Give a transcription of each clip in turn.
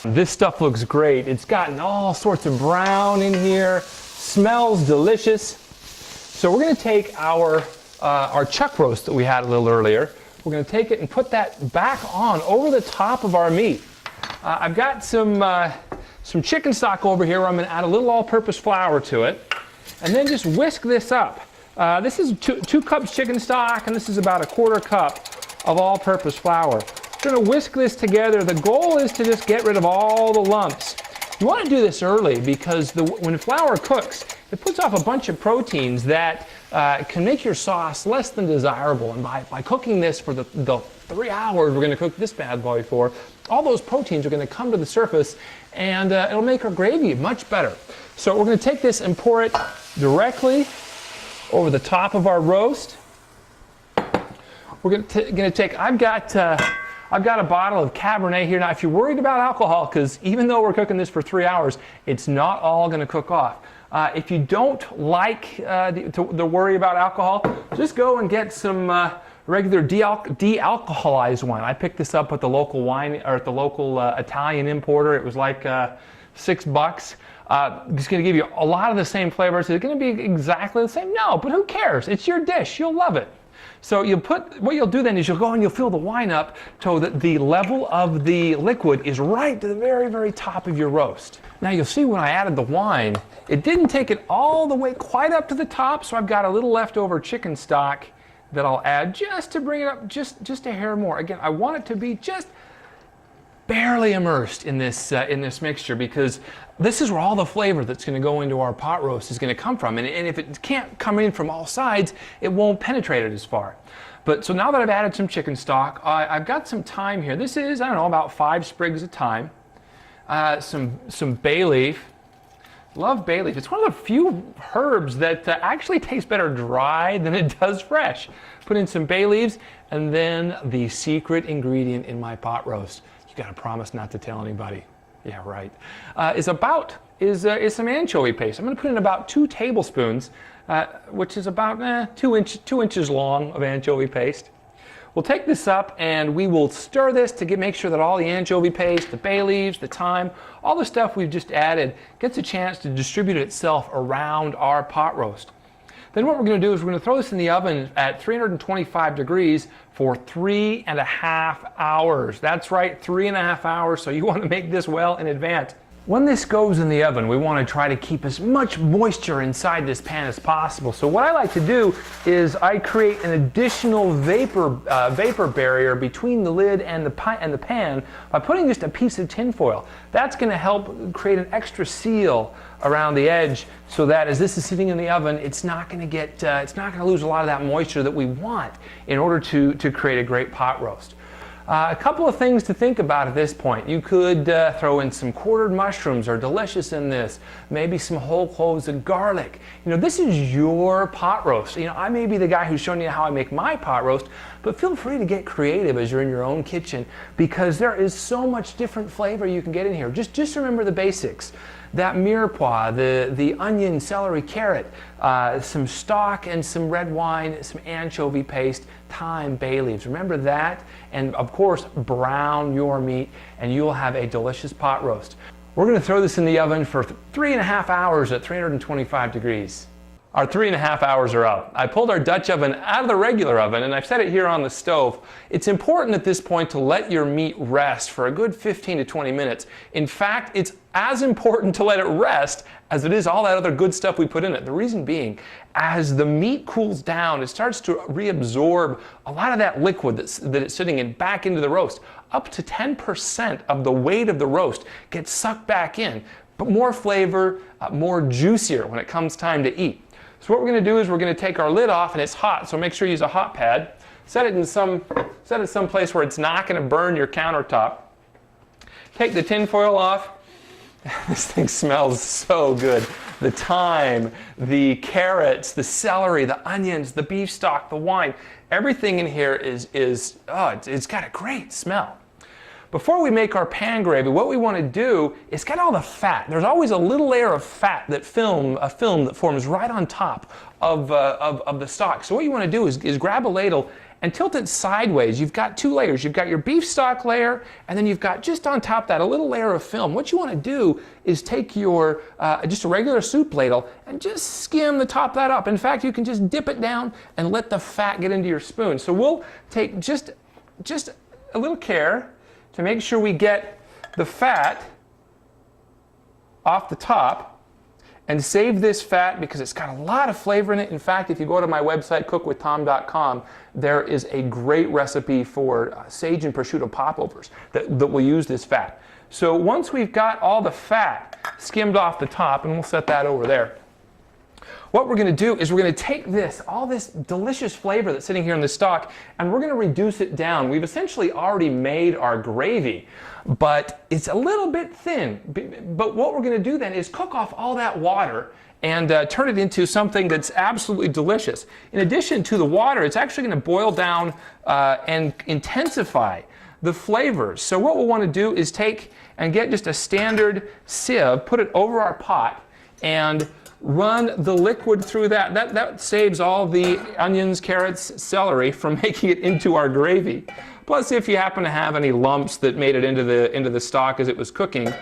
This stuff looks great. It's gotten all sorts of brown in here, smells delicious. So we're going to take our chuck roast that we had a little earlier. We're going to take it and put that back on over the top of our meat. I've got some chicken stock over here where I'm going to add a little all-purpose flour to it, and then just whisk this up. This is 2 cups chicken stock, and this is about 1/4 cup of all-purpose flour. We're going to whisk this together. The goal is to just get rid of all the lumps. You want to do this early because when flour cooks, it puts off a bunch of proteins that can make your sauce less than desirable. And by cooking this for the 3 hours we're going to cook this bad boy for, all those proteins are going to come to the surface, and it'll make our gravy much better. So we're going to take this and pour it directly over the top of our roast. We're going to take, I've got a bottle of Cabernet here. Now, if you're worried about alcohol, because even though we're cooking this for 3 hours, it's not all going to cook off. If you don't like the worry about alcohol, just go and get some regular de-alcoholized wine. I picked this up at the local wine, or at the local Italian importer. It was like $6. It's going to give you a lot of the same flavors. Is it going to be exactly the same? No, but who cares? It's your dish. You'll love it. So what you'll do then is you'll go and you'll fill the wine up so that the level of the liquid is right to the very, very top of your roast. Now you'll see when I added the wine, it didn't take it all the way quite up to the top, so I've got a little leftover chicken stock that I'll add just to bring it up just a hair more. Again, I want it to be just barely immersed in this mixture, because this is where all the flavor that's going to go into our pot roast is going to come from. And if it can't come in from all sides, it won't penetrate it as far. But so now that I've added some chicken stock, I've got some thyme here. This is, I don't know, about 5 sprigs of thyme. Some bay leaf. Love bay leaf. It's one of the few herbs that actually tastes better dry than it does fresh. Put in some bay leaves, and then the secret ingredient in my pot roast. You got to promise not to tell anybody. Yeah, right. Is some anchovy paste. I'm going to put in about 2 tablespoons, which is about 2 inches long of anchovy paste. We'll take this up and we will stir this to make sure that all the anchovy paste, the bay leaves, the thyme, all the stuff we've just added gets a chance to distribute itself around our pot roast. Then what we're going to do is we're going to throw this in the oven at 325 degrees for 3.5 hours. That's right, 3.5 hours, so you want to make this well in advance. When this goes in the oven, we want to try to keep as much moisture inside this pan as possible. So what I like to do is I create an additional vapor barrier between the lid and the pan by putting just a piece of tin foil. That's going to help create an extra seal around the edge, so that as this is sitting in the oven, it's not going to lose a lot of that moisture that we want in order to create a great pot roast. A couple of things to think about at this point. You could throw in some quartered mushrooms, are delicious in this. Maybe some whole cloves of garlic. You know, this is your pot roast. You know, I may be the guy who's showing you how I make my pot roast, but feel free to get creative as you're in your own kitchen, because there is so much different flavor you can get in here. Just remember the basics. That mirepoix, the onion, celery, carrot, some stock and some red wine, some anchovy paste, thyme, bay leaves. Remember that, and of course brown your meat, and you'll have a delicious pot roast. We're going to throw this in the oven for 3.5 hours at 325 degrees. Our 3.5 hours are up. I pulled our Dutch oven out of the regular oven, and I've set it here on the stove. It's important at this point to let your meat rest for a good 15 to 20 minutes. In fact, it's as important to let it rest as it is all that other good stuff we put in it. The reason being, as the meat cools down, it starts to reabsorb a lot of that liquid that it's sitting in back into the roast. Up to 10% of the weight of the roast gets sucked back in, but more flavor, more juicier when it comes time to eat. So what we're going to do is we're going to take our lid off, and it's hot, so make sure you use a hot pad. Set it some place where it's not going to burn your countertop. Take the tin foil off. This thing smells so good. The thyme, the carrots, the celery, the onions, the beef stock, the wine, everything in here it's got a great smell. Before we make our pan gravy, what we want to do is get all the fat. There's always a little layer of fat, a film that forms right on top of the stock. So what you want to do is grab a ladle and tilt it sideways. You've got two layers. You've got your beef stock layer, and then you've got just on top of that a little layer of film. What you want to do is take your just a regular soup ladle and just skim the top of that up. In fact, you can just dip it down and let the fat get into your spoon. So we'll take just a little care to make sure we get the fat off the top, and save this fat because it's got a lot of flavor in it. In fact, if you go to my website, cookwithtom.com, there is a great recipe for sage and prosciutto popovers that will use this fat. So once we've got all the fat skimmed off the top, and we'll set that over there, what we're going to do is we're going to take all this delicious flavor that's sitting here in the stock, and we're going to reduce it down. We've essentially already made our gravy, but it's a little bit thin. But what we're going to do then is cook off all that water and turn it into something that's absolutely delicious. In addition to the water, it's actually going to boil down and intensify the flavors. So what we'll want to do is take and get just a standard sieve, put it over our pot, and run the liquid through that. That saves all the onions, carrots, celery from making it into our gravy. Plus, if you happen to have any lumps that made it into the stock as it was cooking,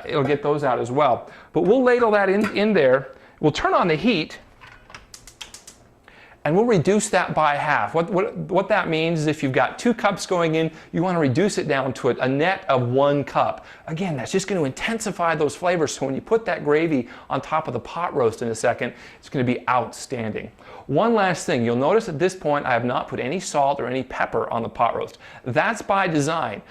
it'll get those out as well. But we'll ladle that in there. We'll turn on the heat, and we'll reduce that by half. What that means is if you've got 2 cups going in, you want to reduce it down to a net of 1 cup. Again, that's just going to intensify those flavors, so when you put that gravy on top of the pot roast in a second, it's going to be outstanding. One last thing, you'll notice at this point I have not put any salt or any pepper on the pot roast. That's by design.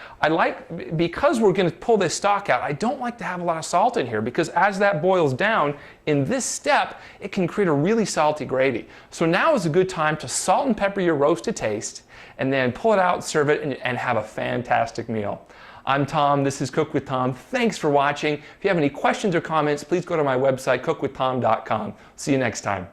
Because we're going to pull this stock out, I don't like to have a lot of salt in here, because as that boils down, in this step, it can create a really salty gravy. So now is a good time to salt and pepper your roast to taste, and then pull it out, serve it, and have a fantastic meal. I'm Tom, this is Cook with Tom. Thanks for watching. If you have any questions or comments, please go to my website, cookwithtom.com. See you next time.